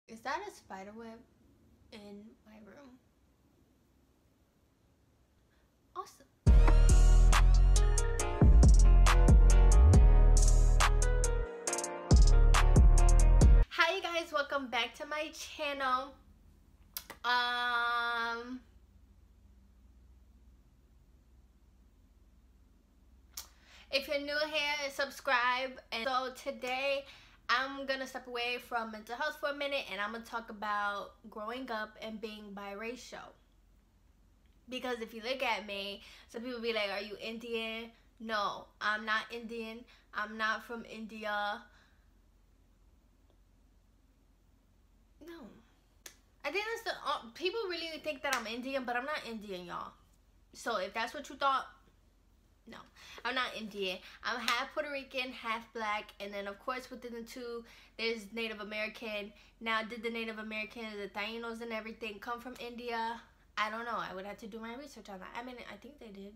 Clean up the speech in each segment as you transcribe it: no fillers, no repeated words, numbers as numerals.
Is that a spider web in my room? Awesome. Hi you guys, welcome back to my channel. If you're new here, subscribe. And so today I'm gonna step away from mental health for a minute and I'm gonna talk about growing up and being biracial. Because if you look at me, some people be like, are you Indian? No, I'm not Indian. I'm not from India. No. I think that's the people really think that I'm Indian, but I'm not Indian, y'all. So if that's what you thought, no, I'm not Indian. I'm half Puerto Rican, half black, and then of course within the two, there's Native American. Now, did the Native Americans, the Tainos and everything come from India? I don't know. I would have to do my research on that. I mean, I think they did.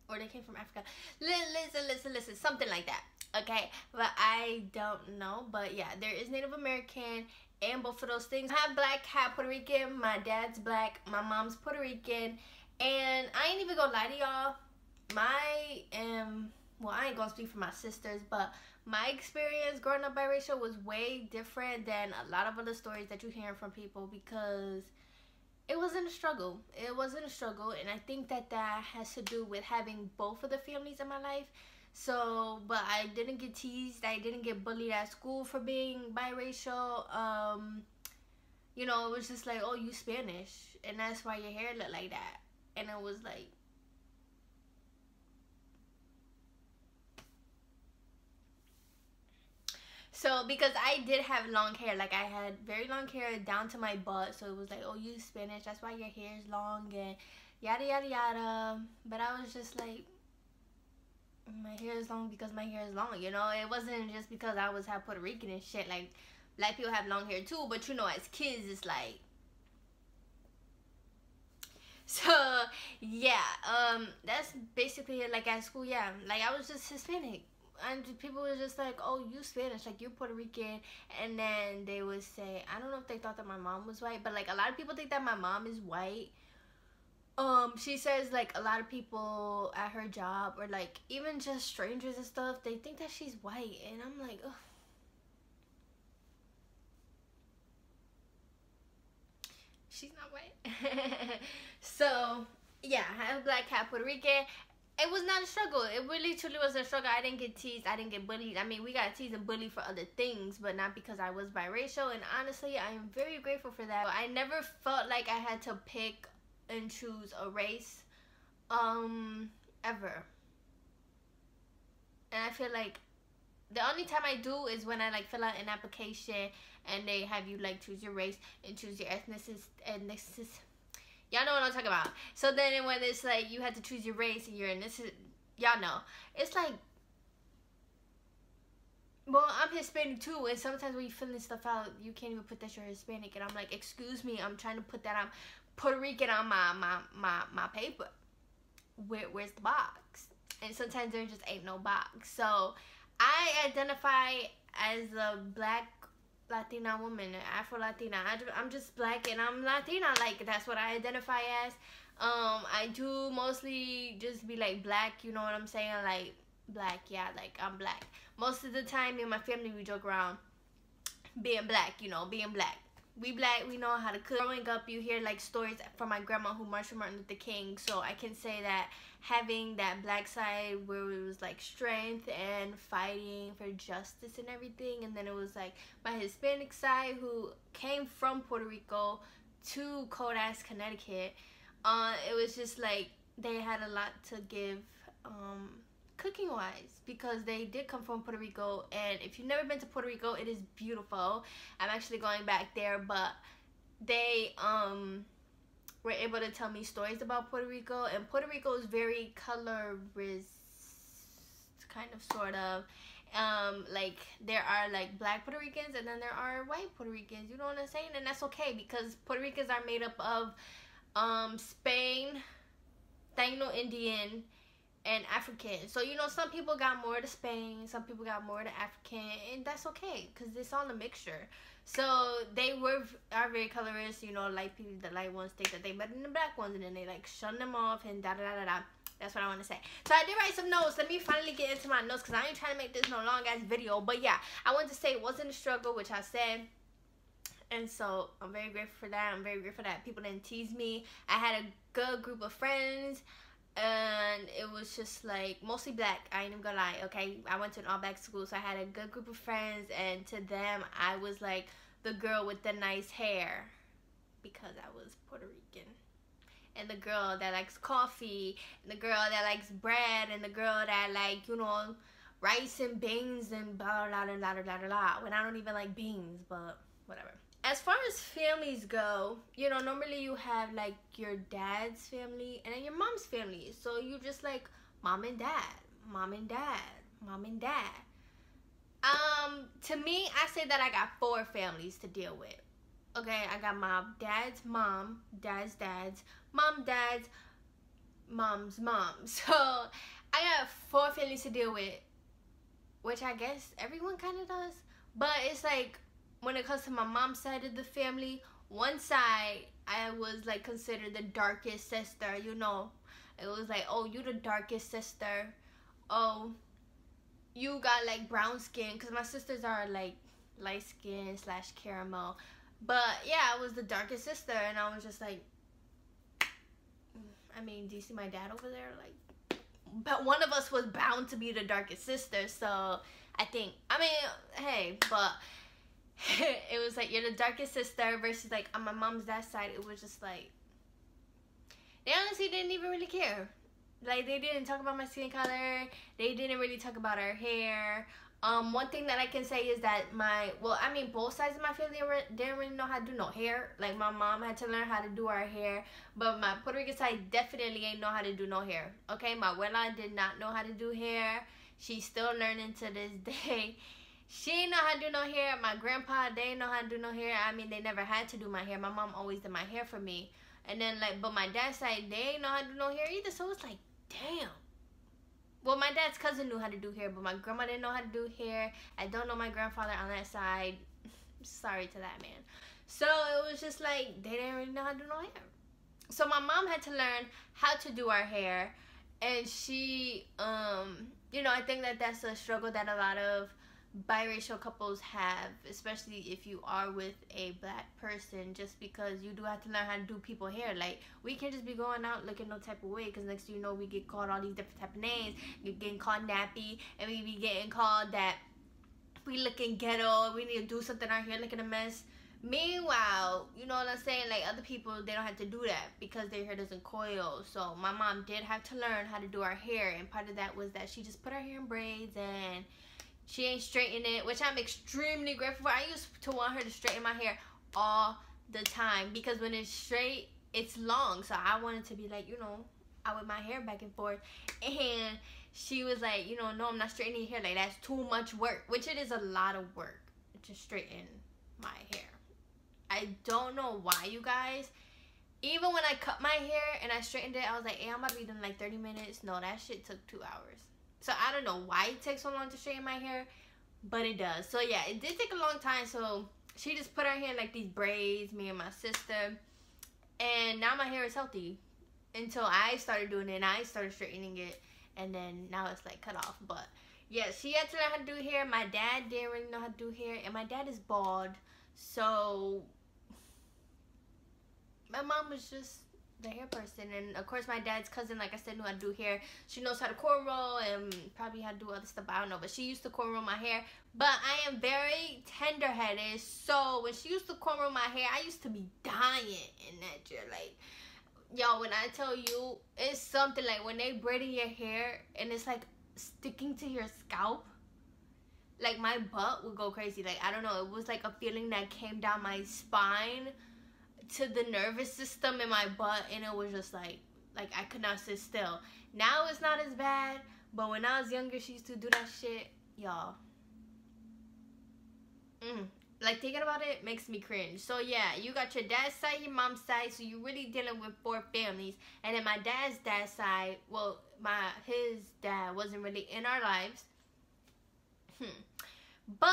Or they came from Africa. Listen, something like that. Okay, but I don't know. But yeah, there is Native American and both of those things. Half black, half Puerto Rican. My dad's black, my mom's Puerto Rican. And I ain't even gonna lie to y'all. Well, I ain't gonna speak for my sisters, but my experience growing up biracial was way different than a lot of other stories that you hear from people, because it wasn't a struggle. It wasn't a struggle, and I think that has to do with having both of the families in my life. So, but I didn't get teased. I didn't get bullied at school for being biracial. You know, it was just like, oh, you Spanish, and that's why your hair looked like that. And it was like, so because I did have long hair, like I had very long hair down to my butt, so it was like, oh, you Spanish, that's why your hair is long and yada yada yada. But I was just like, my hair is long because my hair is long, you know. It wasn't just because I was half Puerto Rican and shit. Like, black people have long hair too, but you know, as kids, it's like. So yeah, that's basically it. Like at school, yeah, like I was just Hispanic. And people were just like, oh, you Spanish, like you're Puerto Rican. And then they would say, I don't know if they thought that my mom was white, but like a lot of people think that my mom is white. She says like a lot of people at her job, or like even just strangers and stuff, they think that she's white. And I'm like, ugh. She's not white. So yeah, half black, half Puerto Rican. It was not a struggle. It really truly wasn't a struggle. I didn't get teased. I didn't get bullied. I mean, we got teased and bullied for other things, but not because I was biracial. And honestly, I am very grateful for that. I never felt like I had to pick and choose a race, ever. And I feel like the only time I do is when I like fill out an application and they have you like choose your race and choose your ethnicity. Y'all know what I'm talking about. So then when it's like you had to choose your race and your ethnicity, y'all know. It's like, well, I'm Hispanic too, and sometimes when you fill this stuff out, you can't even put that you're Hispanic, and I'm like, excuse me, I'm trying to put that I'm Puerto Rican on my paper. Where's the box? And sometimes there just ain't no box. So I identify as a black Latina woman, Afro Latina. I'm just black and I'm Latina. Like, that's what I identify as. I do mostly just be like black, you know what I'm saying? Like, black, yeah, like I'm black. Most of the time, me and my family, we joke around being black, you know, being black. We black, we know how to cook. Growing up, you hear like stories from my grandma who marched for Martin Luther King. So I can say that having that black side where it was like strength and fighting for justice and everything. And then it was like my Hispanic side who came from Puerto Rico to cold ass Connecticut. It was just like they had a lot to give cooking wise, because they did come from Puerto Rico. And if you've never been to Puerto Rico, it is beautiful. I'm actually going back there, but they were able to tell me stories about Puerto Rico, and Puerto Rico is very colorist, kind of, sort of. Like there are like black Puerto Ricans and then there are white Puerto Ricans, you know what I'm saying? And that's okay, because Puerto Ricans are made up of Spain, Taino Indian, and African. So, you know, some people got more to Spain, some people got more to African, and that's okay, because it's all a mixture. So they are very colorist, you know, light people, the light ones think that they better than the black ones, and then they like shun them off and da da da da da. That's what I want to say. So I did write some notes. Let me finally get into my notes because I ain't trying to make this no long ass video. But yeah, I wanted to say it wasn't a struggle, which I said. And so I'm very grateful for that. I'm very grateful that people didn't tease me. I had a good group of friends. And it was just like mostly black. I ain't even gonna lie, okay? I went to an all black school, so I had a good group of friends, and to them I was like the girl with the nice hair because I was Puerto Rican. And the girl that likes coffee, and the girl that likes bread, and the girl that like, you know, rice and beans and blah blah blah blah blah blah. When I don't even like beans, but whatever. As far as families go, you know, normally you have like your dad's family and then your mom's family. So you just like mom and dad, mom and dad, mom and dad. To me, I say that I got 4 families to deal with. Okay, I got my dad's mom, dad's dad's, dad's, mom's mom. So I got 4 families to deal with, which I guess everyone kind of does. But it's like, when it comes to my mom's side of the family, one side I was like considered the darkest sister, you know. It was like, oh, you the darkest sister. Oh, you got like brown skin, because my sisters are like light skin / caramel. But yeah, I was the darkest sister, and I was just like, I mean, do you see my dad over there? Like, but one of us was bound to be the darkest sister, so I think, I mean, hey, but it was like, you're the darkest sister versus like on my mom's dad side, it was just like, they honestly didn't even really care. Like, they didn't talk about my skin color, they didn't really talk about our hair. One thing that I can say is that both sides of my family didn't really know how to do no hair. Like, my mom had to learn how to do our hair, but my Puerto Rican side definitely ain't know how to do no hair. Okay, my abuela did not know how to do hair. She's still learning to this day. She ain't know how to do no hair. My grandpa, they ain't know how to do no hair. I mean, they never had to do my hair. My mom always did my hair for me. And then, like, but my dad's side, they ain't know how to do no hair either. So it's like, damn. Well, my dad's cousin knew how to do hair, but my grandma didn't know how to do hair. I don't know my grandfather on that side. Sorry to that man. So it was just like, they didn't really know how to do no hair. So my mom had to learn how to do our hair. And she, you know, I think that that's a struggle that a lot of biracial couples have, especially if you are with a black person, just because you do have to learn how to do people's hair. Like, we can't just be going out looking no type of way, because next thing you know, we get called all these different type of names. You're getting called nappy, and we be getting called that we looking ghetto, we need to do something, our hair looking a mess. Meanwhile, you know what I'm saying, like, other people, they don't have to do that because their hair doesn't coil. So my mom did have to learn how to do our hair, and part of that was that she just put her hair in braids, and she ain't straighten it, which I'm extremely grateful for. I used to want her to straighten my hair all the time, because when it's straight, it's long. So I wanted to be like, you know, out with my hair back and forth. And she was like, you know, no, I'm not straightening your hair. Like, that's too much work, which it is a lot of work to straighten my hair. I don't know why, you guys. Even when I cut my hair and I straightened it, I was like, hey, I'm about to be done in like 30 minutes. No, that shit took 2 hours. So I don't know why it takes so long to straighten my hair, but it does. So yeah, it did take a long time. So she just put her hair in like these braids, me and my sister. And now my hair is healthy until I started doing it and I started straightening it. And then now it's like cut off. But yeah, she had to learn how to do hair. My dad didn't really know how to do hair. And my dad is bald. So my mom was just the hair person. And of course my dad's cousin, like I said, knew how to do hair. She knows how to cornrow and probably how to do other stuff, I don't know, but she used to cornrow my hair. But I am very tender-headed, so when she used to cornrow my hair, I used to be dying in that chair. Like, yo, when I tell you, it's something like when they braiding your hair and it's like sticking to your scalp, like my butt would go crazy. Like, I don't know, it was like a feeling that came down my spine to the nervous system in my butt, and it was just like I could not sit still. Now it's not as bad, but when I was younger, she used to do that shit, y'all. Like, thinking about it makes me cringe. So yeah, you got your dad's side, your mom's side, so you're really dealing with 4 families. And then my dad's side, well, his dad wasn't really in our lives. But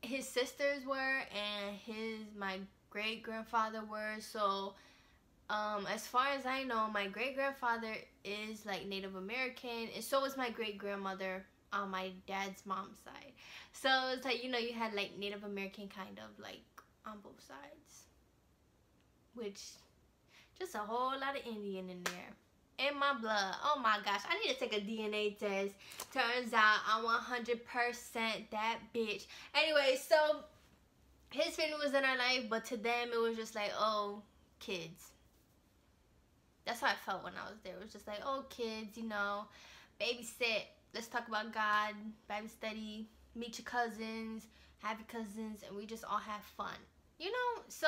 his sisters were, and my great grandfather were. So as far as I know, my great grandfather is like Native American, and so is my great grandmother on my dad's mom's side. So it's like, you know, you had like Native American kind of like on both sides, which just a whole lot of Indian in there in my blood. Oh my gosh, I need to take a DNA test. Turns out I'm 100% that bitch. Anyway, so his family was in our life, but to them it was just like, oh, kids. That's how I felt when I was there. It was just like, oh, kids, you know, babysit. Let's talk about God, Bible study, meet your cousins, have your cousins, and we just all have fun. You know, so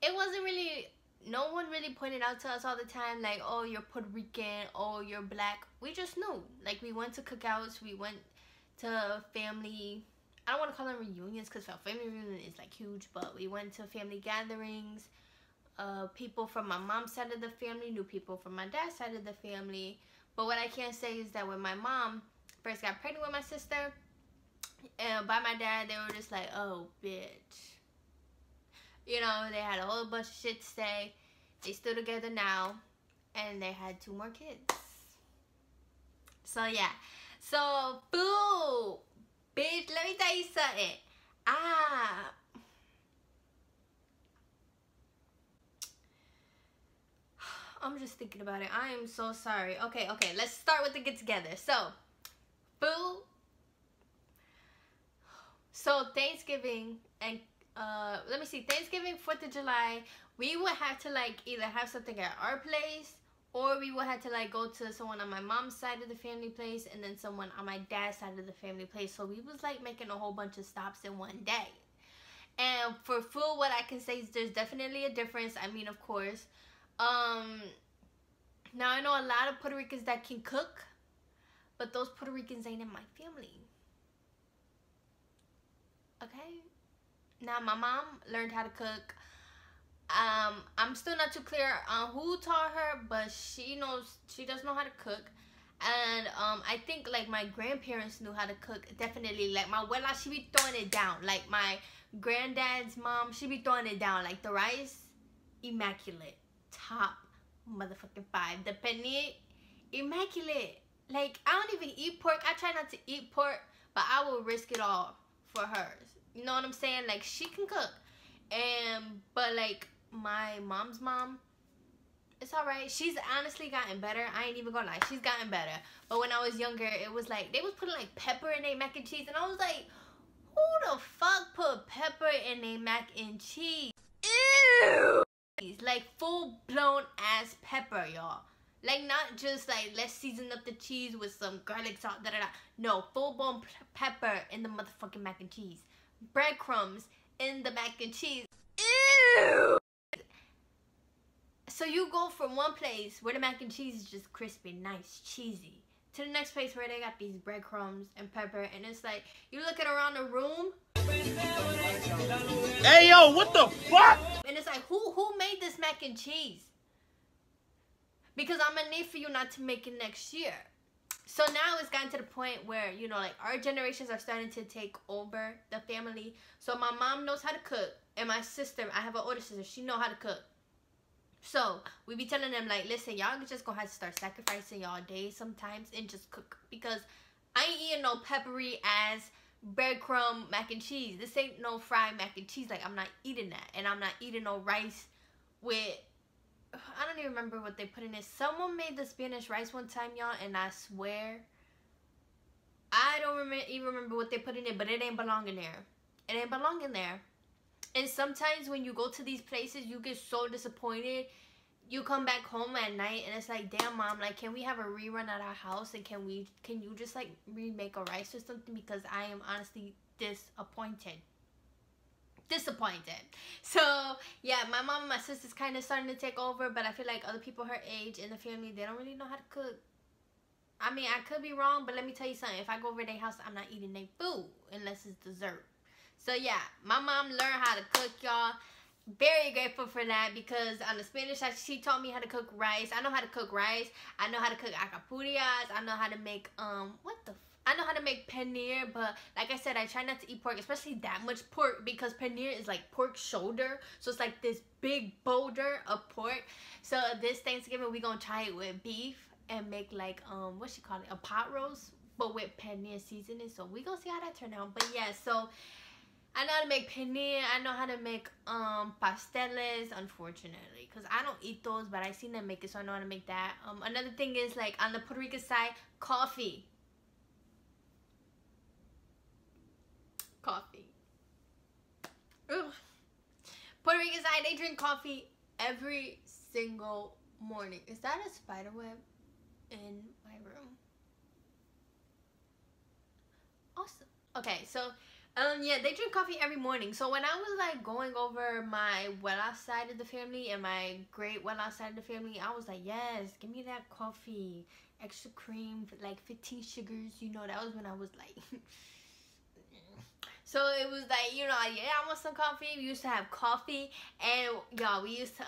it wasn't really, no one really pointed out to us all the time, like, oh, you're Puerto Rican, oh, you're black. We just knew. Like, we went to cookouts, we went to family, I don't want to call them reunions, because family reunion is, like, huge, but we went to family gatherings. People from my mom's side of the family knew people from my dad's side of the family. But what I can say is that when my mom first got pregnant with my sister, and by my dad, they were just like, oh, bitch. You know, they had a whole bunch of shit to say. They still together now, and they had 2 more kids. So, yeah. So, boo! Bitch, let me tell you something. I'm just thinking about it. I am so sorry. Okay, let's start with the get together. So, boo. So, Thanksgiving and let me see, Thanksgiving, 4th of July, we would have to like either have something at our place, or we would have to like go to someone on my mom's side of the family place, and then someone on my dad's side of the family place. So we was like making a whole bunch of stops in one day. And for food, what I can say is there's definitely a difference. I mean, of course. Now I know a lot of Puerto Ricans that can cook, but those Puerto Ricans ain't in my family. Okay? Now my mom learned how to cook. I'm still not too clear on who taught her, but she does know how to cook. And I think like my grandparents knew how to cook. Definitely, like my abuela, she be throwing it down. Like my granddad's mom, she be throwing it down. Like the rice, immaculate, top motherfucking 5. The penne, immaculate. Like I don't even eat pork. I try not to eat pork, but I will risk it all for hers. You know what I'm saying? Like she can cook, but like my mom's mom, it's alright. She's honestly gotten better. I ain't even gonna lie, she's gotten better. But when I was younger, it was like they was putting like pepper in their mac and cheese, and I was like, who the fuck put pepper in their mac and cheese? Ew! Like full blown ass pepper, y'all. Like not just like let's season up the cheese with some garlic salt, da da da. No, full blown pepper in the motherfucking mac and cheese. Breadcrumbs in the mac and cheese. Ew! So you go from one place where the mac and cheese is just crispy, nice, cheesy, to the next place where they got these breadcrumbs and pepper, and it's like you looking around the room. Hey yo, what the fuck? And it's like who made this mac and cheese? Because I'm gonna need for you not to make it next year. So now it's gotten to the point where, you know, like our generations are starting to take over the family. So my mom knows how to cook, and my sister, I have an older sister, she know how to cook. So we be telling them like, listen, y'all just gonna have to start sacrificing y'all days sometimes and just cook, because I ain't eating no peppery ass breadcrumb mac and cheese. This ain't no fried mac and cheese. Like I'm not eating that, and I'm not eating no rice with, I don't even remember what they put in it. Someone made the Spanish rice one time, y'all, and I swear I don't even remember what they put in it, but it ain't belong in there. It ain't belong in there. And sometimes when you go to these places, you get so disappointed. You come back home at night and it's like, damn mom, like can we have a rerun at our house, and can you just like remake a rice or something, because I am honestly disappointed. So yeah, my mom and my sister's kind of starting to take over, but I feel like other people her age in the family, they don't really know how to cook. I mean, I could be wrong, but let me tell you something. If I go over their house, I'm not eating their food unless it's dessert. So yeah, my mom learned how to cook, y'all. Very grateful for that, because on the Spanish side, she taught me how to cook rice. I know how to cook rice. I know how to cook acapullas. I know how to make I I know how to make paneer, but like I said, I try not to eat pork, especially that much pork, because paneer is like pork shoulder. So it's like this big boulder of pork. So this Thanksgiving, we gonna try it with beef and make like, what you call it, a pot roast, but with paneer seasoning. So we gonna see how that turn out. But yeah, so I know how to make paneer. I know how to make pasteles, unfortunately, because I don't eat those, but I seen them make it, so I know how to make that. Another thing is, like, on the Puerto Rican side, coffee. Ugh. Puerto Rican side, they drink coffee every single morning. Is that a spider web in my room? Awesome. Okay, so yeah, they drink coffee every morning. So when I was like going over my well-off side of the family and my great well-off side of the family, I was like, yes, give me that coffee, extra cream, like 15 sugars. You know, that was when I was like so it was like, you know, yeah, I want some coffee. We used to have coffee, and y'all, we used to,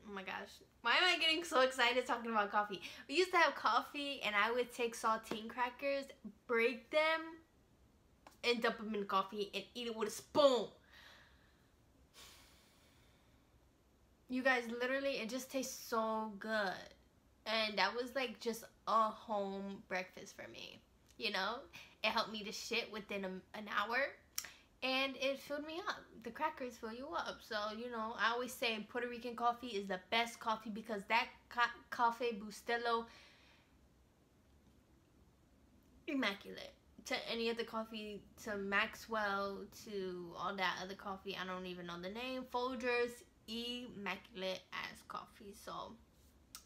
oh my gosh, why am I getting so excited talking about coffee? We used to have coffee, and I would take saltine crackers, break them, and dump them in the coffee and eat it with a spoon. You guys, literally, it just tastes so good. And that was like just a home breakfast for me. You know, it helped me to shit within an hour. And it filled me up. The crackers fill you up. So, you know, I always say Puerto Rican coffee is the best coffee, because that Cafe Bustelo, immaculate. To any other coffee, to Maxwell, to all that other coffee, I don't even know the name, Folgers, immaculate as coffee. So,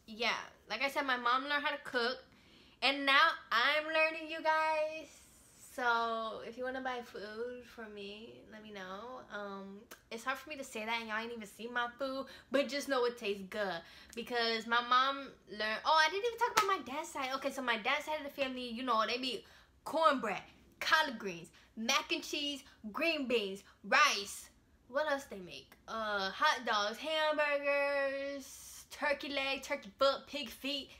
yeah. Like I said, my mom learned how to cook. And now I'm learning, you guys. So, if you want to buy food for me, let me know. It's hard for me to say that, and y'all ain't even seen my food, but just know it tastes good. Because my mom learned, oh, I didn't even talk about my dad's side. Okay, so my dad's side of the family, you know, they be cornbread, collard greens, mac and cheese, green beans, rice. What else they make? Hot dogs, hamburgers, turkey leg, turkey foot, pig feet,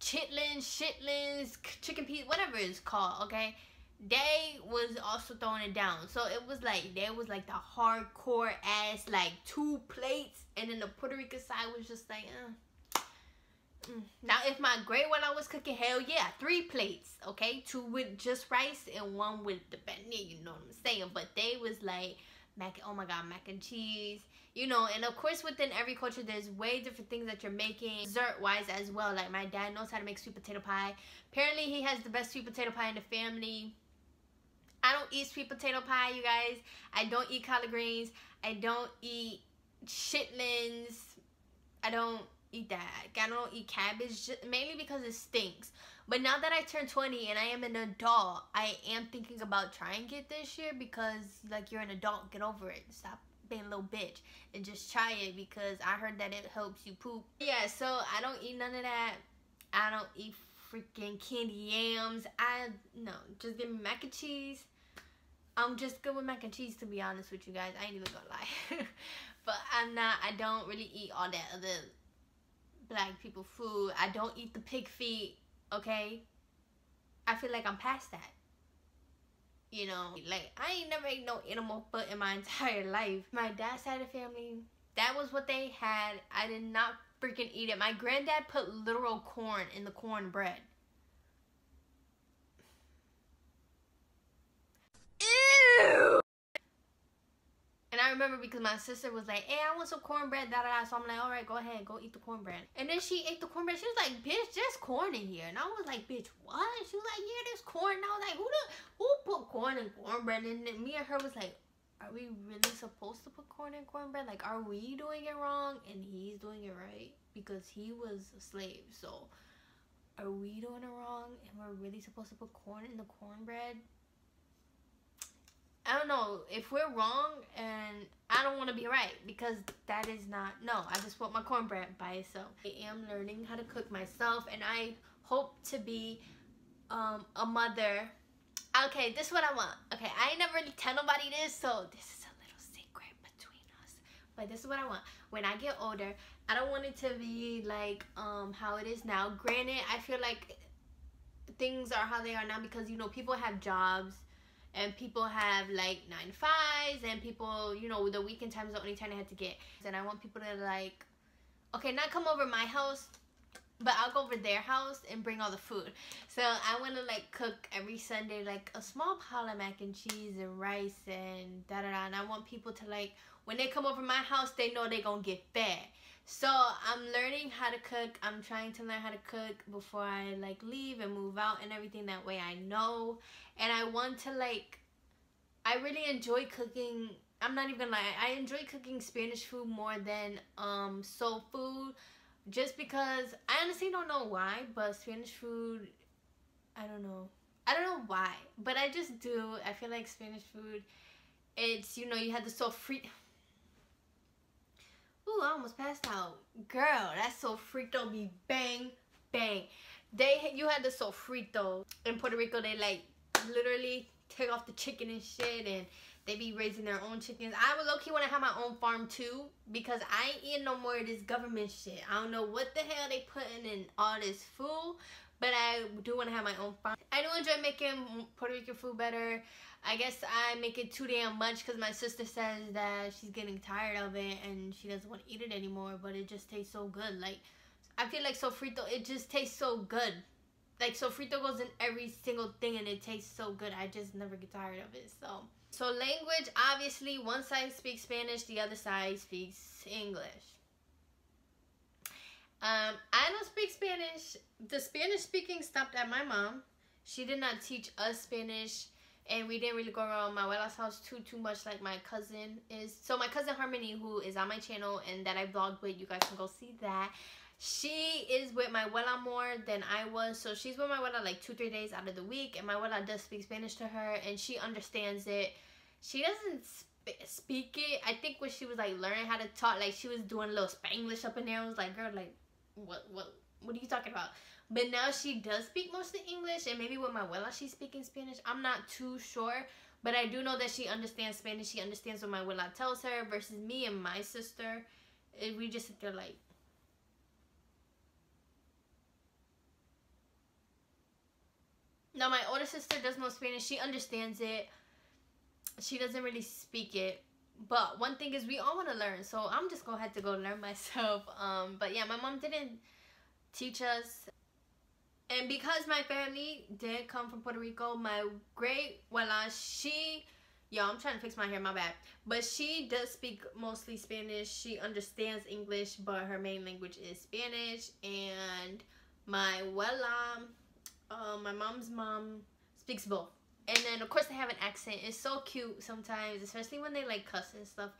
chitlins, shitlins, chicken peas, whatever it's called, okay? They was also throwing it down. So it was like, there was like the hardcore ass, like 2 plates. And then the Puerto Rican side was just like, Now, if my great one I was cooking, hell yeah, 3 plates, okay? 2 with just rice and 1 with the paneer, you know what I'm saying? But they was like, oh my god, mac and cheese, you know. And of course, within every culture, there's way different things that you're making, dessert-wise as well. Like, my dad knows how to make sweet potato pie. Apparently, he has the best sweet potato pie in the family. I don't eat sweet potato pie, you guys. I don't eat collard greens. I don't eat chitlins. I don't eat that. I don't eat cabbage, mainly because it stinks. But now that I turned 20 and I am an adult, I am thinking about trying it this year, because like, you're an adult, get over it. Stop being a little bitch and just try it, because I heard that it helps you poop. Yeah, so I don't eat none of that. I don't eat freaking candy yams. No, just give me mac and cheese. I'm just good with mac and cheese, to be honest with you guys. I ain't even gonna lie. But I don't really eat all that other black people food. I don't eat the pig feet, okay? I feel like I'm past that. You know, like, I ain't never ate no animal foot in my entire life. My dad's side of the family, that was what they had. I did not freaking eat it. My granddad put literal corn in the cornbread. Ew! And I remember, because my sister was like, hey, I want some cornbread, da da da. So I'm like, alright, go ahead, go eat the cornbread. And then she ate the cornbread. She was like, bitch, there's corn in here. And I was like, bitch, what? She was like, yeah, there's corn. And I was like, who put corn and cornbread? And then me and her was like, are we really supposed to put corn in cornbread? Like, are we doing it wrong and he's doing it right? Because he was a slave. So are we doing it wrong and we're really supposed to put corn in the cornbread? I don't know if we're wrong, and I don't want to be right, because that is not, no, I just want my cornbread by itself. I am learning how to cook myself, and I hope to be a mother. Okay, this is what I want. Okay, I ain't never really tell nobody this, so this is a little secret between us. But this is what I want. When I get older, I don't want it to be like how it is now. Granted, I feel like things are how they are now because, you know, people have jobs and people have like 9 to 5s and people, you know, the weekend time is the only time they had to get. And I want people to like, okay, not come over my house, but I'll go over their house and bring all the food. So I want to like cook every Sunday like a small pile of mac and cheese and rice and da-da-da. And I want people to like, when they come over my house, they know they're going to get fed. So I'm learning how to cook. I'm trying to learn how to cook before I like leave and move out and everything. That way I know. And I want to like, I really enjoy cooking. I'm not even gonna lie, I enjoy cooking Spanish food more than soul food. Just because I honestly don't know why, but Spanish food, I don't know why, but I just do. I feel like Spanish food, it's, you know, you had the sofrito. Ooh, I almost passed out. Girl, that sofrito be bang, bang. You had the sofrito. In Puerto Rico, they like literally take off the chicken and shit, and they be raising their own chickens. I would low-key want to have my own farm too, because I ain't eating no more of this government shit. I don't know what the hell they putting in all this food, but I do want to have my own farm. I do enjoy making Puerto Rican food better. I guess I make it too damn much because my sister says that she's getting tired of it and she doesn't want to eat it anymore, but it just tastes so good. Like, I feel like sofrito, it just tastes so good. Like, sofrito goes in every single thing and it tastes so good. I just never get tired of it. So language, obviously, one side speaks Spanish, the other side speaks English. I don't speak Spanish. The Spanish speaking stopped at my mom. She did not teach us Spanish, and we didn't really go around my abuela's house too much like my cousin is. So my cousin Harmony, who is on my channel and that I vlogged with, you guys can go see that. She is with my abuela more than I was. So she's with my abuela like 2-3 days out of the week, and my abuela does speak Spanish to her, and she understands it. She doesn't speak it. I think when she was like learning how to talk, like she was doing a little Spanglish up in there. I was like, girl, like what are you talking about? But now she does speak mostly English, and maybe with my abuela she's speaking Spanish. I'm not too sure, but I do know that she understands Spanish. She understands what my abuela tells her, versus me and my sister. We just sit there like. Now my older sister does know Spanish. She understands it. She doesn't really speak it. But one thing is, we all want to learn, so I'm just gonna have to go learn myself. But yeah, my mom didn't teach us. And because my family did come from Puerto Rico, my great-abuela, I'm trying to fix my hair, my bad. But she does speak mostly Spanish. She understands English, but her main language is Spanish. And my abuela, my mom's mom, speaks both. And then, of course, they have an accent. It's so cute sometimes, especially when they, like, cuss and stuff.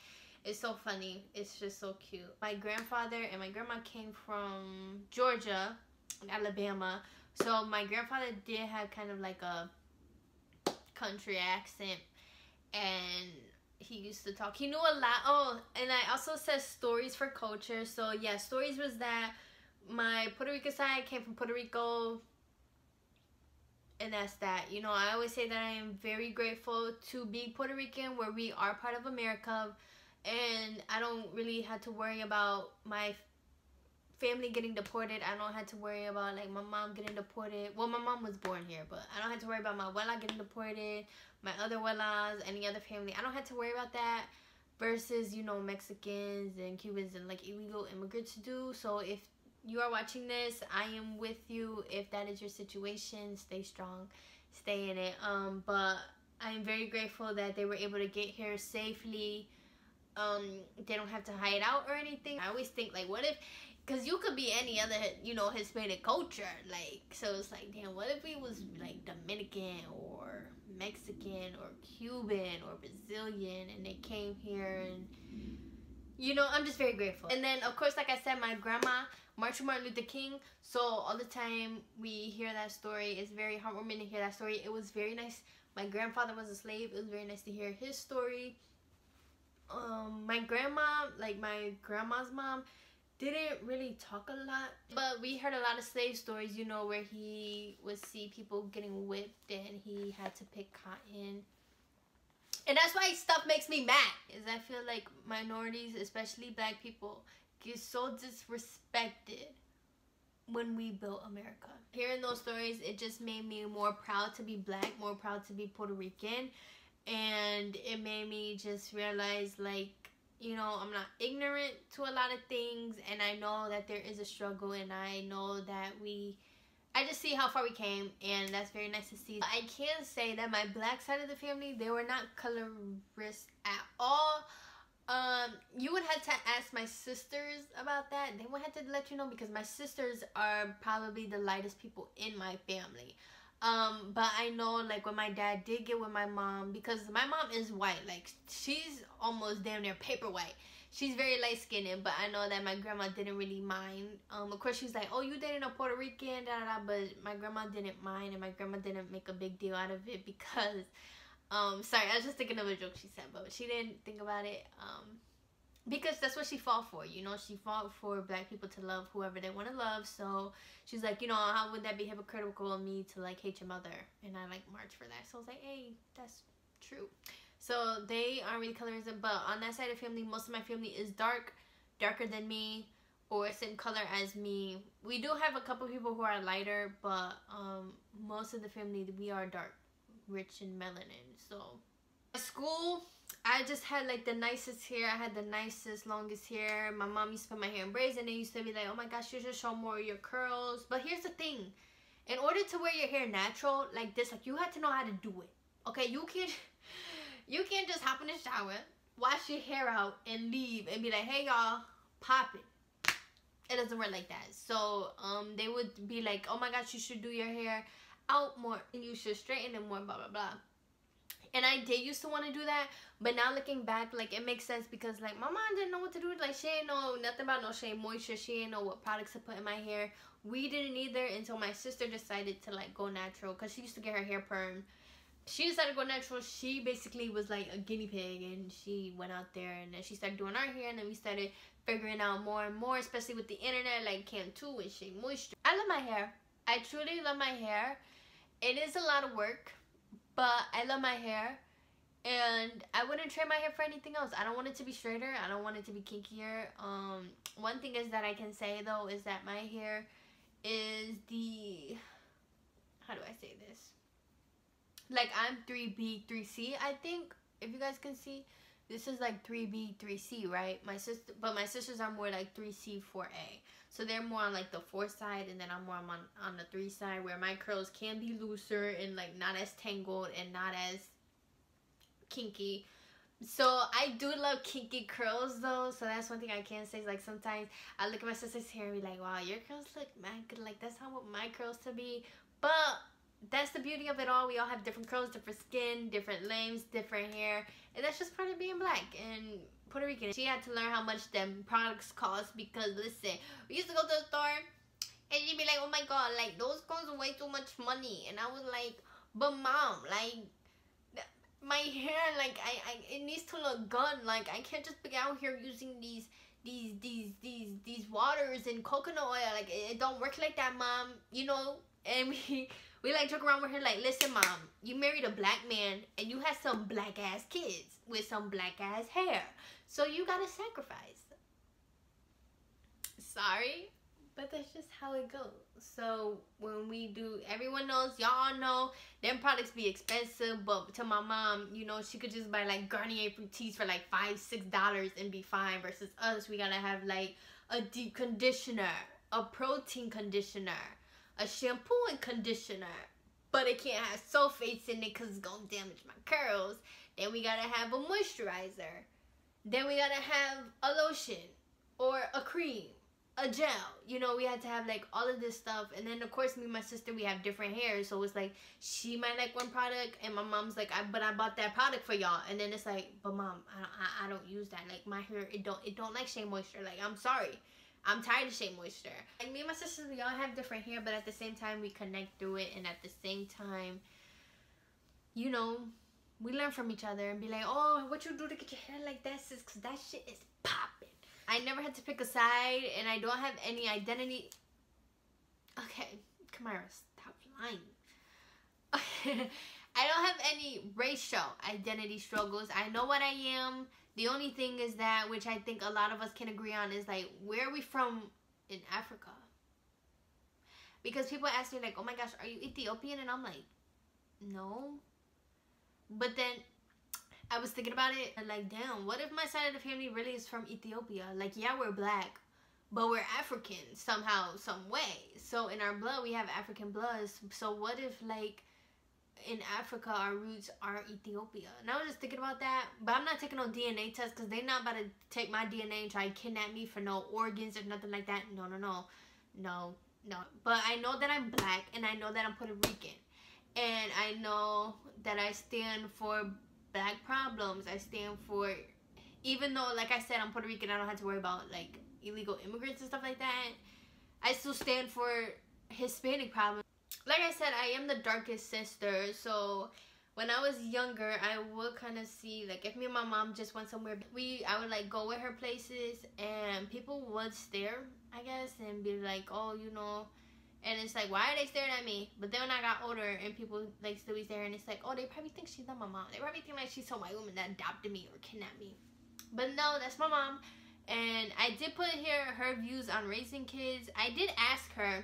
It's so funny. It's just so cute. My grandfather and my grandma came from Georgia, Alabama. So my grandfather did have kind of like a country accent, and he used to talk. He knew a lot. Oh, and I also said stories for culture. So yeah, stories was that my Puerto Rico side came from Puerto Rico, and that's that. You know, I always say that I am very grateful to be Puerto Rican, where we are part of America, and I don't really have to worry about my family getting deported. I don't have to worry about like my mom getting deported. Well, my mom was born here, but I don't have to worry about my abuela getting deported, my other abuelas, any other family. I don't have to worry about that, versus, you know, Mexicans and Cubans and like illegal immigrants do. So if you are watching this, I am with you. If that is your situation, stay strong, stay in it. But I am very grateful that they were able to get here safely. They don't have to hide out or anything. I always think like, what if, because you could be any other, you know, Hispanic culture, like, so it's like, damn, what if we was like Dominican or Mexican or Cuban or Brazilian, and they came here, and, you know, I'm just very grateful. And then, of course, like I said, my grandma, Martin Luther King, so all the time we hear that story. It's very heartwarming to hear that story. It was very nice. My grandfather was a slave. It was very nice to hear his story. My grandma, like my grandma's mom, didn't really talk a lot, but we heard a lot of slave stories, you know, where he would see people getting whipped and he had to pick cotton. And that's why stuff makes me mad, is I feel like minorities, especially black people, get so disrespected when we built America. Hearing those stories, it just made me more proud to be black, more proud to be Puerto Rican, and it made me just realize, like, you know, I'm not ignorant to a lot of things, and I know that there is a struggle, and I know that I just see how far we came, and that's very nice to see. I can say that my black side of the family, they were not colorist at all. You would have to ask my sisters about that. They would have to let you know, because my sisters are probably the lightest people in my family. But I know, like, when my dad did get with my mom, because my mom is white, like, she's almost damn near paper white. She's very light-skinned, but I know that my grandma didn't really mind. Of course, she's like, oh, you dating a Puerto Rican, da-da-da, but my grandma didn't mind, and my grandma didn't make a big deal out of it, because, sorry, I was just thinking of a joke she said, but she didn't think about it, because that's what she fought for, you know. She fought for black people to love whoever they want to love. So she's like, you know, how would that be hypocritical of me to, like, hate your mother? And I, like, march for that. So I was like, hey, that's true. So they aren't really colorism, but on that side of family, most of my family is darker than me, or same color as me. We do have a couple people who are lighter, but most of the family, we are dark, rich in melanin. So at school, I just had, like, the nicest hair. I had the nicest, longest hair. My mom used to put my hair in braids, and they used to be like, oh my gosh, you should show more of your curls. But here's the thing. In order to wear your hair natural like this, like, you have to know how to do it. Okay, you can't just hop in the shower, wash your hair out, and leave and be like, hey, y'all, pop it. It doesn't work like that. So they would be like, oh my gosh, you should do your hair out more, and you should straighten it more, blah, blah, blah. And I did used to want to do that, but now looking back, like, it makes sense, because, like, my mom didn't know what to do. Like, she didn't know nothing about no shea moisture. She didn't know what products to put in my hair. We didn't either until my sister decided to, like, go natural, because she used to get her hair permed. She decided to go natural. She basically was like a guinea pig, and she went out there, and then she started doing our hair, and then we started figuring out more and more, especially with the internet, like Cam2 and Shea Moisture. I love my hair. I truly love my hair. It is a lot of work, but I love my hair, and I wouldn't trade my hair for anything else. I don't want it to be straighter. I don't want it to be kinkier. One thing is that I can say, though, is that my hair is the, how do I say this? Like, I'm 3B, 3C, I think, if you guys can see. This is like 3B, 3C, right? My sisters are more like 3C, 4A. So they're more on, like, the 4 side, and then I'm more on the 3 side, where my curls can be looser and, like, not as tangled and not as kinky. So I do love kinky curls, though. So that's one thing I can say, is, like, sometimes I look at my sister's hair and be like, wow, your curls look mad good. Like, that's how I want my curls to be. But that's the beauty of it all. We all have different curls, different skin, different lengths, different hair, and that's just part of being black and Puerto Rican. She had to learn how much them products cost, because, listen, we used to go to the store and she'd be like, oh my god, like, those cost way too much money. And I was like, but mom, like, my hair, like, it needs to look good. Like, I can't just be out here using these waters and coconut oil. Like, it don't work like that, mom, you know. And we like joke around with her, like, listen, mom, you married a black man, and you had some black ass kids with some black ass hair, so you gotta sacrifice. Sorry, but that's just how it goes. So when we do, everyone knows, y'all know, them products be expensive, but to my mom, you know, she could just buy, like, Garnier Fructis for like $5-6 and be fine, versus us, we gotta have, like, a deep conditioner, a protein conditioner, a shampoo and conditioner, but it can't have sulfates in it because it's gonna damage my curls. Then we gotta have a moisturizer. Then we gotta have a lotion or a cream, a gel. You know, we had to have, like, all of this stuff. And then, of course, me and my sister, we have different hair, so it's like she might like one product, and my mom's like, but I bought that product for y'all. And then it's like, but mom, I don't use that. Like, my hair, it don't like Shea Moisture. Like, I'm sorry, I'm tired of Shea Moisture. Like, me and my sisters, we all have different hair, but at the same time, we connect through it. And at the same time, you know, we learn from each other and be like, oh, what you do to get your hair like that, sis? Because that shit is popping. I never had to pick a side, and I don't have any identity. Okay, Qamyra, stop lying. I don't have any racial identity struggles. I know what I am. The only thing is that, which I think a lot of us can agree on, is, like, where are we from in Africa? Because people ask me like, oh my gosh, are you Ethiopian? And I'm like, no. But then I was thinking about it and like, damn, what if my side of the family really is from Ethiopia? Like, yeah, we're black, but we're African somehow, some way. So in our blood, we have African blood. So what if like in Africa, our roots are Ethiopia? And I was just thinking about that. But I'm not taking no DNA test because they're not about to take my DNA and try and kidnap me for no organs or nothing like that. No, no, no. No, no. But I know that I'm black and I know that I'm Puerto Rican. And I know that I stand for black problems. I stand for, even though, like I said, I'm Puerto Rican, I don't have to worry about like illegal immigrants and stuff like that. I still stand for Hispanic problems. Like I said, I am the darkest sister, so when I was younger, I would kind of see, like, if me and my mom just went somewhere, I would, like, go with her places, and people would stare, I guess, and be like, oh, you know, and it's like, why are they staring at me? But then when I got older, and people, like, still be staring, it's like, oh, they probably think she's not my mom. They probably think, like, she's some white woman that adopted me or kidnapped me. But no, that's my mom, and I did put here her views on raising kids. I did ask her,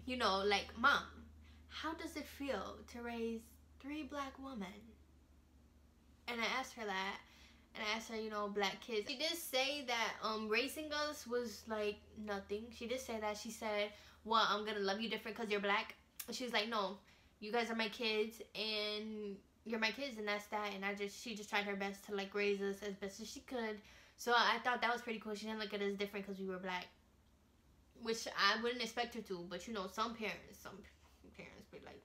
you know, like, Mom, how does it feel to raise 3 black women? And I asked her that, and I asked her, you know, black kids. She did say that raising us was like nothing. She did say that. She said, well, I'm gonna love you different because you're black. She was like, no, you guys are my kids and you're my kids, and that's that. And she just tried her best to like raise us as best as she could. So I thought that was pretty cool. She didn't look at us different because we were black, which I wouldn't expect her to. But you know, some parents be like,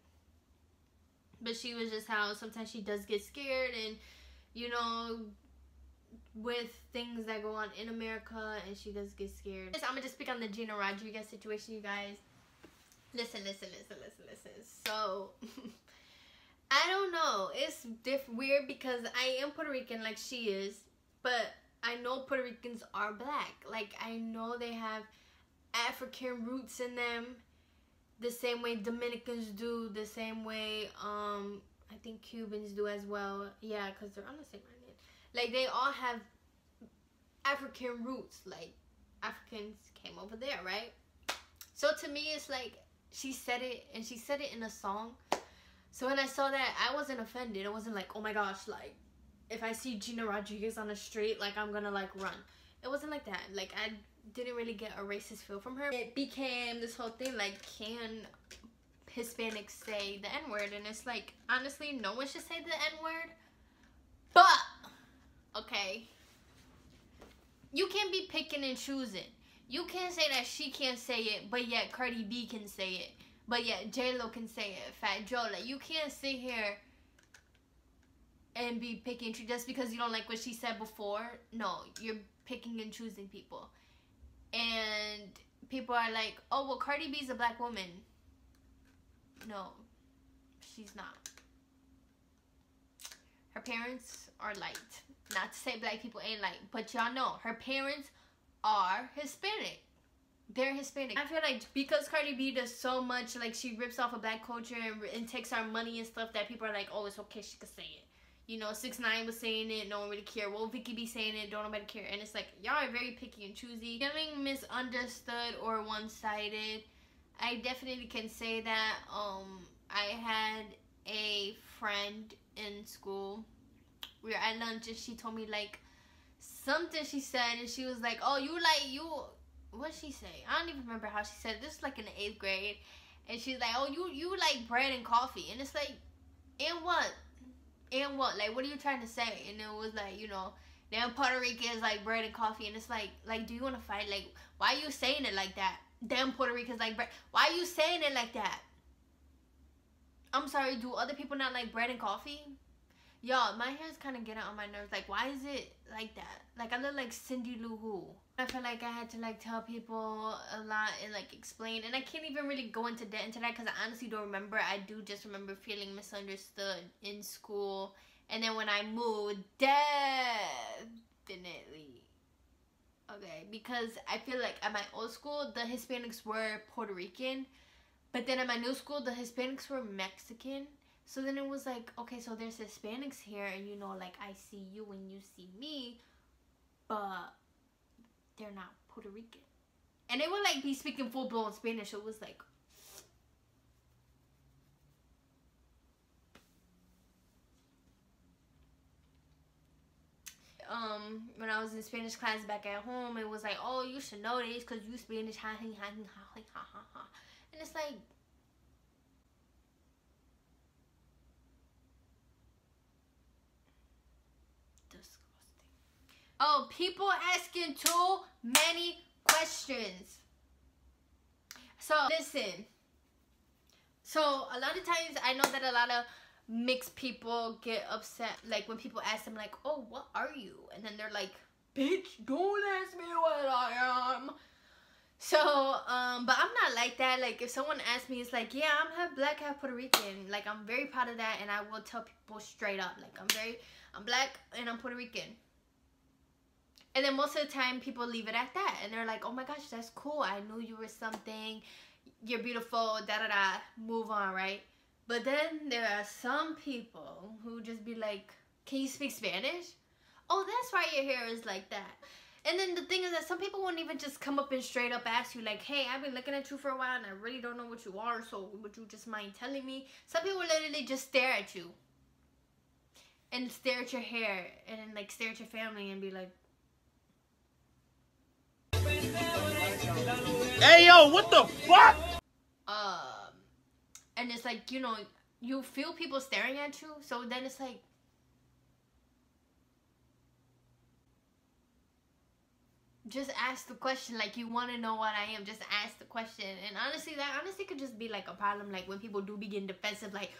but she was just how sometimes she does get scared, and you know, with things that go on in America, and she does get scared. I'm gonna just speak on the Gina Rodriguez situation, you guys. Listen. So I don't know, it's weird because I am Puerto Rican like she is, but I know Puerto Ricans are black. Like, I know they have African roots in them, the same way Dominicans do, the same way I think Cubans do as well. Yeah, because they're on the same island. Like, they all have African roots. Like, Africans came over there, right? So to me, it's like, she said it, and she said it in a song. So when I saw that, I wasn't offended. It wasn't like, oh my gosh, like, if I see Gina Rodriguez on the street, like, I'm gonna like run. It wasn't like that. Like, I didn't really get a racist feel from her. It became this whole thing like, can Hispanics say the N-word? And it's like, honestly, no one should say the N-word. But, okay, you can't be picking and choosing. You can't say that she can't say it, but yet Cardi B can say it. But yet J-Lo can say it, Fat Joe. Like, you can't sit here and be picking just because you don't like what she said before. No, you're picking and choosing people. And people are like, oh, well, Cardi B's a black woman. No, she's not. Her parents are light. Not to say black people ain't light, but y'all know her parents are Hispanic. They're Hispanic. I feel like because Cardi B does so much, like, she rips off of black culture and takes our money and stuff, that people are like, oh, it's okay, she could say it. You know, 6ix9ine was saying it, no one really care. Will Vicky be saying it, don't nobody care. And it's like, y'all are very picky and choosy. Feeling misunderstood or one-sided, I definitely can say that. I had a friend in school. We were at lunch and she told me, like, something she said, and she was like, oh, what'd she say? I don't even remember how she said it. This is like in the 8th grade. And she's like, oh, you like bread and coffee. And it's like, and what? And what? Like, what are you trying to say? And it was like, you know, damn, Puerto Ricans like bread and coffee. And it's like, do you want to fight? Like, why are you saying it like that? Damn, Puerto Ricans like bread. Why are you saying it like that? I'm sorry, do other people not like bread and coffee? Y'all, my hair's kind of getting on my nerves. Like, why is it like that? Like, I look like Cindy Lou Who. I feel like I had to, like, tell people a lot and, like, explain. And I can't even really go into that because I honestly don't remember. I do just remember feeling misunderstood in school. And then when I moved, definitely. Okay, because I feel like at my old school, the Hispanics were Puerto Rican. But then at my new school, the Hispanics were Mexican. So then it was like, okay, so there's Hispanics here, and you know, like, I see you and you see me, but they're not Puerto Rican. And they would, like, be speaking full-blown Spanish. It was like, in Spanish class back at home, it was like, oh, you should know this because you Spanish, ha ha ha ha ha ha ha. And it's like, disgusting. Oh, people asking too many questions. So listen. So a lot of times I know that a lot of mixed people get upset, like when people ask them like, oh, what are you? And then they're like, bitch, don't ask me what I am. So but I'm not like that. Like if someone asks me, it's like, yeah, I'm half black, half Puerto Rican. Like I'm very proud of that, and I will tell people straight up, like I'm black and I'm Puerto Rican. And then most of the time people leave it at that, and they're like, oh my gosh, that's cool, I knew you were something, you're beautiful, da da da, move on, right? But then there are some people who just be like, can you speak Spanish? Oh, that's why your hair is like that. And then the thing is that some people won't even just come up and straight up ask you like, hey, I've been looking at you for a while and I really don't know what you are, so would you just mind telling me? Some people literally just stare at you and stare at your hair and then like stare at your family and be like, Hey, yo, what the fuck? and it's like, you know, you feel people staring at you, so then it's like, just ask the question. Like, you want to know what I am, just ask the question. And honestly, that honestly could just be like a problem, like when people do begin defensive, like,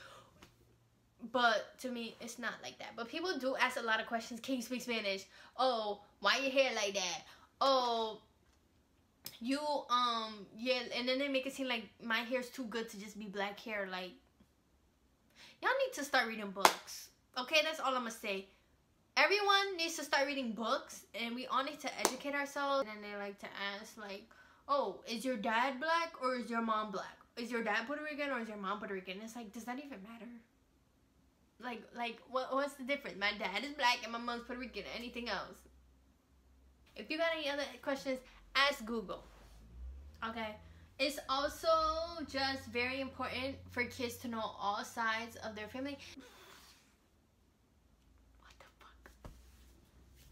but to me it's not like that. But people do ask a lot of questions. Can you speak Spanish? Oh, why your hair like that? Oh, you yeah. And then they make it seem like my hair's too good to just be black hair. Like, y'all need to start reading books, okay? That's all I'm gonna say. Everyone needs to start reading books, and we all need to educate ourselves. And then they like to ask like, oh, is your dad black or is your mom black? Is your dad Puerto Rican or is your mom Puerto Rican? It's like, does that even matter? Like what's the difference? My dad is black and my mom's Puerto Rican. Anything else? If you got any other questions, ask Google. Okay? It's also just very important for kids to know all sides of their family. What the fuck?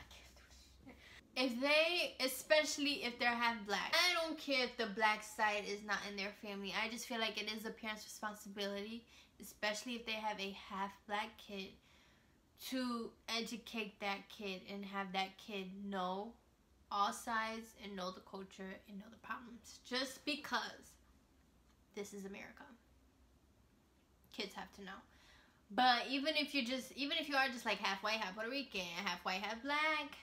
I can't do shit. If they, especially if they're half black, I don't care if the black side is not in their family. I just feel like it is a parent's responsibility, especially if they have a half black kid, to educate that kid and have that kid know all sides and know the culture and know the problems. Just because this is America, kids have to know. But even if you are just like half white, half Puerto Rican, half white, half black,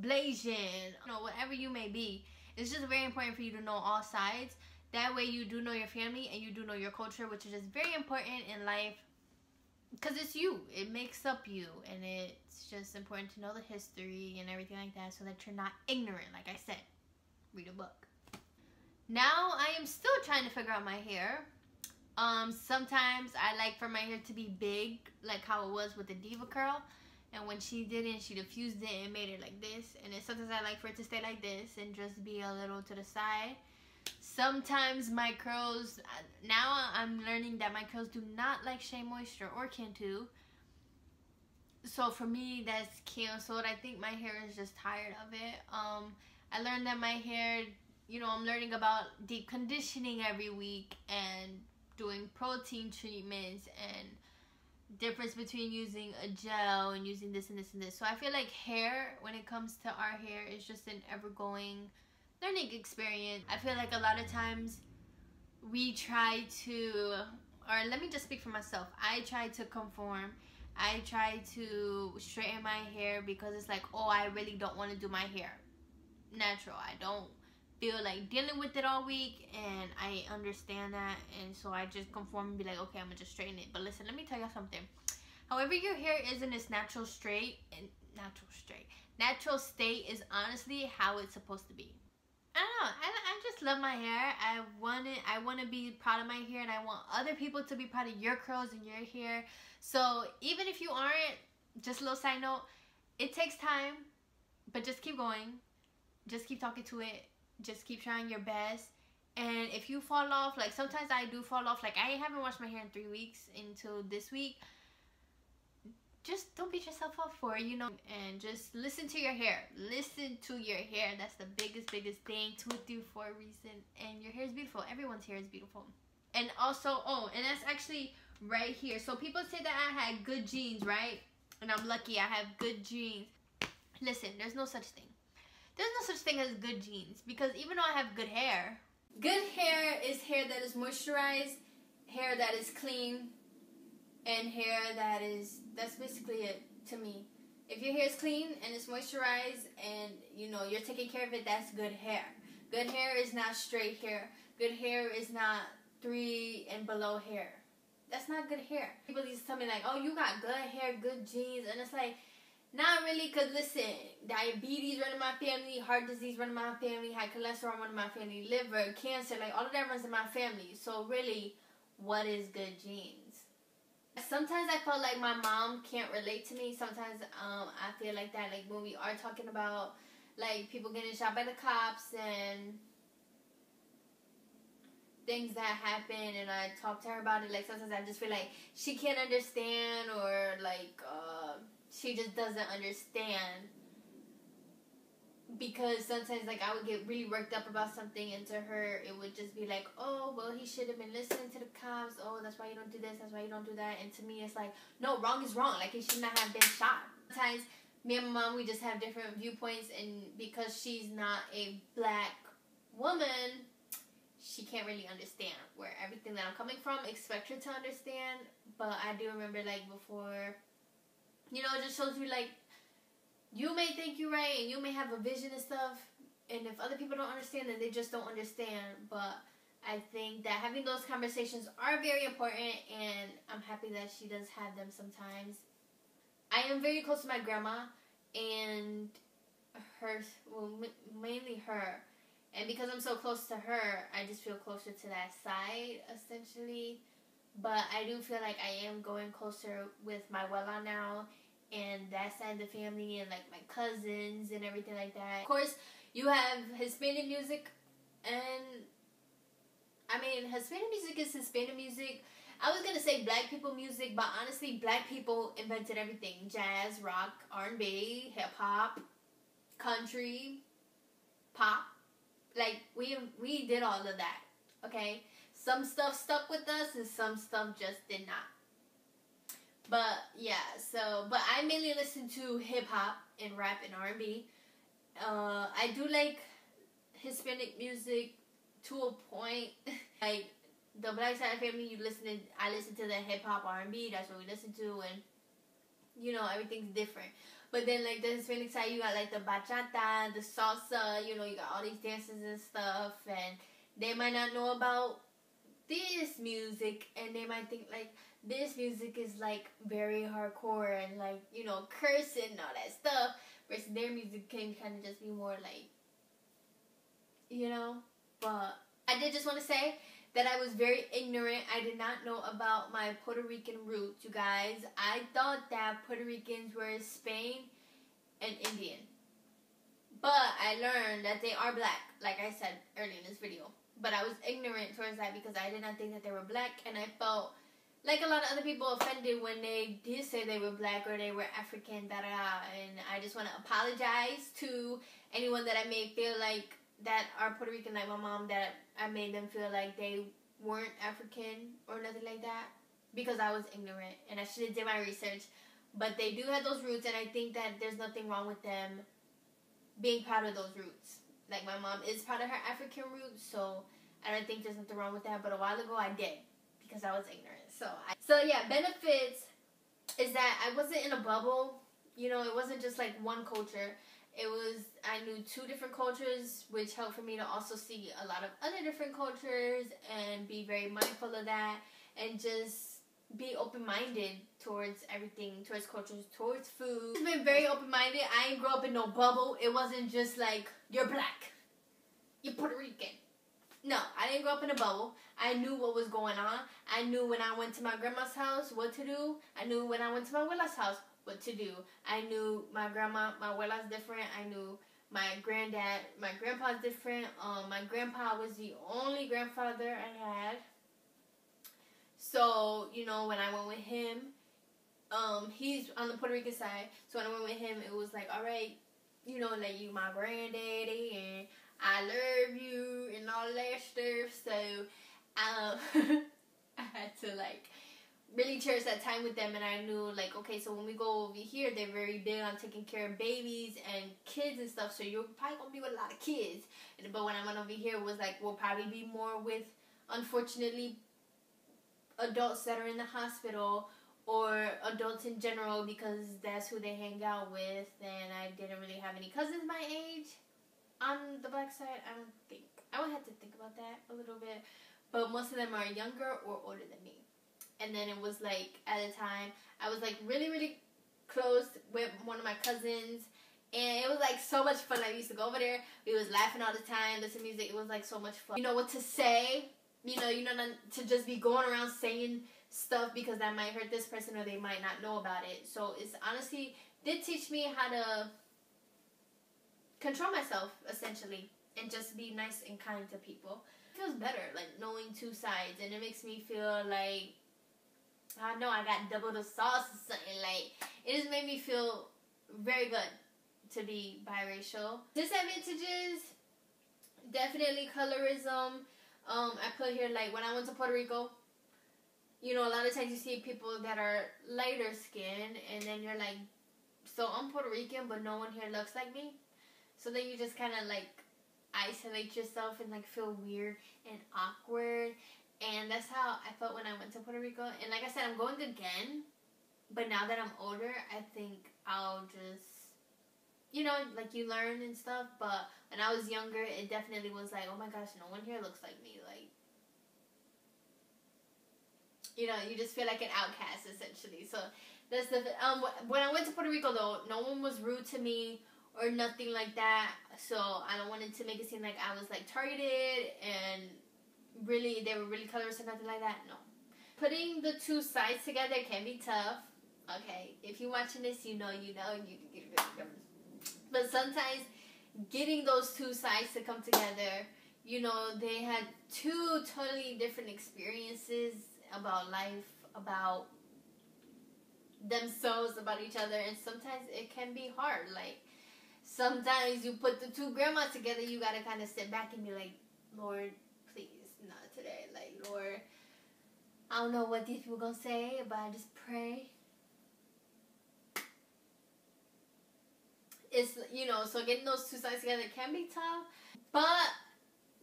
Blasian, you know, whatever you may be, it's just very important for you to know all sides. That way you do know your family and you do know your culture, which is just very important in life, because it's you. It makes up you, and it's just important to know the history and everything like that, so that you're not ignorant. Like I said, read a book. Now I am still trying to figure out my hair. Sometimes I like for my hair to be big, like how it was with the Diva curl, and when she didn't, she diffused it and made it like this. And then sometimes I like for it to stay like this and just be a little to the side. Sometimes my curls, now I'm learning that my curls do not like shea moisture or Cantu. So for me, that's canceled. I think my hair is just tired of it. I learned that my hair, you know, I'm learning about deep conditioning every week and doing protein treatments and difference between using a gel and using this and this and this. So I feel like hair, when it comes to our hair, is just an ever-going learning experience. I feel like a lot of times we try to, or let me just speak for myself, I try to conform. I try to straighten my hair because it's like, oh, I really don't want to do my hair natural. I don't feel like dealing with it all week, and I understand that, and so I just conform and be like, okay, I'm gonna just straighten it. But listen, let me tell you something. However your hair is in its natural state is honestly how it's supposed to be. I don't know. I just love my hair. I want to be proud of my hair, and I want other people to be proud of your curls and your hair. So even if you aren't, just a little side note, it takes time, but just keep going. Just keep talking to it. Just keep trying your best. And if you fall off, like sometimes I do fall off. Like I haven't washed my hair in 3 weeks until this week. just don't beat yourself up for it, you know, and just listen to your hair. Listen to your hair. That's the biggest thing. It's with you for a reason, and your hair is beautiful. Everyone's hair is beautiful. And also, oh, and that's actually right here. So people say that I had good genes, right? And I'm lucky I have good genes. Listen, there's no such thing. There's no such thing as good genes, because even though I have good hair is hair that is moisturized, hair that is clean, and hair that's basically it to me. If your hair is clean and it's moisturized and, you know, you're taking care of it, that's good hair. Good hair is not straight hair. Good hair is not 3 and below hair. That's not good hair. People used to tell me like, oh, you got good hair, good genes, and it's like, not really, because listen, diabetes run in my family, heart disease run in my family, high cholesterol run in my family, liver, cancer, like all of that runs in my family. So really, what is good genes? Sometimes I felt like my mom can't relate to me. Sometimes I feel like that, like when we are talking about like people getting shot by the cops and things that happen, and I talk to her about it, like sometimes I just feel like she can't understand, or like she just doesn't understand, because sometimes like I would get really worked up about something, and to her it would just be like, oh, well, he should have been listening to the cops, oh, that's why you don't do this, that's why you don't do that. And to me it's like, no, wrong is wrong, like he should not have been shot. Sometimes me and my mom, we just have different viewpoints, and because she's not a black woman, she can't really understand where everything that I'm coming from. Expect her to understand, but I do remember like before, you know, it just shows you like, you may think you're right and you may have a vision and stuff, and if other people don't understand, then they just don't understand. But I think that having those conversations are very important, and I'm happy that she does have them sometimes. I am very close to my grandma, and her, well, mainly her. And because I'm so close to her, I just feel closer to that side, essentially. But I do feel like I am going closer with my abuela now, and that side of the family, and like my cousins and everything like that. Of course, you have Hispanic music, and I mean, Hispanic music is Hispanic music. I was gonna say black people music, but honestly, black people invented everything: jazz, rock, R&B, hip hop, country, pop. Like we did all of that. Okay, some stuff stuck with us, and some stuff just did not. But yeah, so, but I mainly listen to hip hop and rap and R&B. I do like Hispanic music to a point. Like the black side of the family, I listen to the hip hop R&B. That's what we listen to, and you know, everything's different. But then like the Hispanic side, you got like the bachata, the salsa. You know, you got all these dances and stuff, and they might not know about this music, and they might think like this music is like very hardcore and like, you know, cursing and all that stuff, versus their music can kind of just be more like, you know. But I did just want to say that I was very ignorant. I did not know about my Puerto Rican roots, you guys. I thought that Puerto Ricans were Spain and Indian, but I learned that they are black, like I said earlier in this video. But I was ignorant towards that because I did not think that they were black, and I felt like a lot of other people offended when they did say they were black or they were African, and I just want to apologize to anyone that I made feel like that are Puerto Rican, like my mom, that I made them feel like they weren't African or nothing like that, because I was ignorant and I should have did my research. But they do have those roots, and I think that there's nothing wrong with them being proud of those roots. Like my mom is proud of her African roots, so I don't think there's nothing wrong with that. But a while ago I did, because I was ignorant. So yeah, benefits is that I wasn't in a bubble. You know, it wasn't just like one culture. It was, I knew 2 different cultures, which helped for me to also see a lot of other different cultures and be very mindful of that, and just be open-minded towards everything, towards cultures, towards food. I've been very open-minded. I ain't grow up in no bubble. It wasn't just like, you're black, you're Puerto Rican. No, I didn't grow up in a bubble. I knew what was going on. I knew when I went to my grandma's house what to do. I knew when I went to my abuela's house what to do. I knew my grandma, my abuela's different. I knew my granddad, my grandpa's different. My grandpa was the only grandfather I had. So, you know, when I went with him, he's on the Puerto Rican side. So when I went with him, it was like, all right, you know, like, you my granddaddy and I love you and all that stuff. So I had to like really cherish that time with them, and I knew like, okay, so when we go over here, they're very big on taking care of babies and kids and stuff, so you're probably gonna be with a lot of kids. But when I went over here, it was like, we'll probably be more with, unfortunately, adults that are in the hospital or adults in general, because that's who they hang out with. And I didn't really have any cousins my age on the black side. I don't think. I would have to think about that a little bit, but most of them are younger or older than me. And then it was like, at a time, I was like really, really close with one of my cousins. And it was like so much fun. I used to go over there. We was laughing all the time, listen to music. It was like so much fun. You know what to say. You know, not to just be going around saying stuff because that might hurt this person or they might not know about it. So it's honestly did teach me how to control myself, essentially, and just be nice and kind to people. It feels better, like, knowing two sides. And it makes me feel like, I know I got double the sauce or something. Like, it just made me feel very good to be biracial. Disadvantages, definitely colorism. I put here, like, when I went to Puerto Rico, you know, a lot of times you see people that are lighter skinned, and then you're like, so I'm Puerto Rican, but no one here looks like me. So then you just kind of, like, isolate yourself and, like, feel weird and awkward. And that's how I felt when I went to Puerto Rico. And like I said, I'm going again. But now that I'm older, I think I'll just, you know, like, you learn and stuff. But when I was younger, it definitely was like, oh my gosh, no one here looks like me. Like, you know, you just feel like an outcast, essentially. So that's the when I went to Puerto Rico, though, no one was rude to me or nothing like that. So I don't want it to make it seem like I was, like, targeted and really, they were really colorist or nothing like that. No. Putting the two sides together can be tough. Okay, if you're watching this, you know. But sometimes getting those two sides to come together, you know, they had two totally different experiences about life, about themselves, about each other, and sometimes it can be hard. Like, sometimes you put the two grandmas together, you gotta kind of sit back and be like, Lord, please, not today. Like, Lord, I don't know what these people gonna say, but I just pray. It's, you know, so getting those two sides together can be tough, but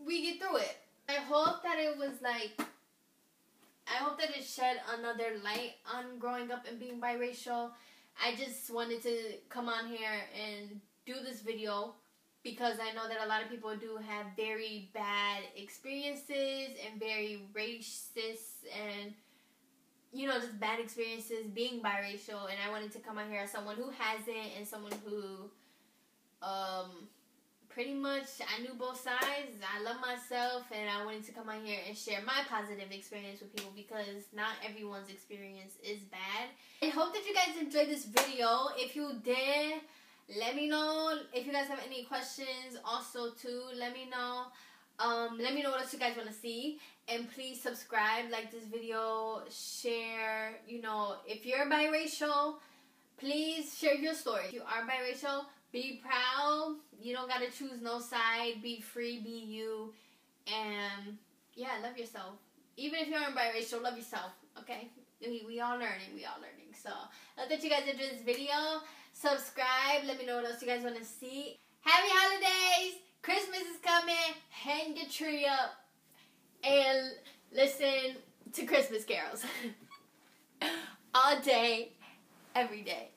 we get through it. I hope that it was like, I hope that it shed another light on growing up and being biracial. I just wanted to come on here and do this video because I know that a lot of people do have very bad experiences and very racist and, you know, just bad experiences being biracial. And I wanted to come on here as someone who hasn't and someone who pretty much, I knew both sides. I love myself, and I wanted to come on here and share my positive experience with people because not everyone's experience is bad. I hope that you guys enjoyed this video. If you did, let me know. If you guys have any questions, also too, let me know. Let me know what else you guys want to see. And please subscribe, like this video, share. You know, if you're biracial, please share your story. If you are biracial, be proud. You don't gotta choose no side. Be free, be you. And yeah, love yourself. Even if you aren't biracial, love yourself, okay? We all learning, So, I hope that you guys enjoyed this video. Subscribe. Let me know what else you guys want to see. Happy holidays. Christmas is coming. Hang your tree up. And listen to Christmas carols. All day, every day.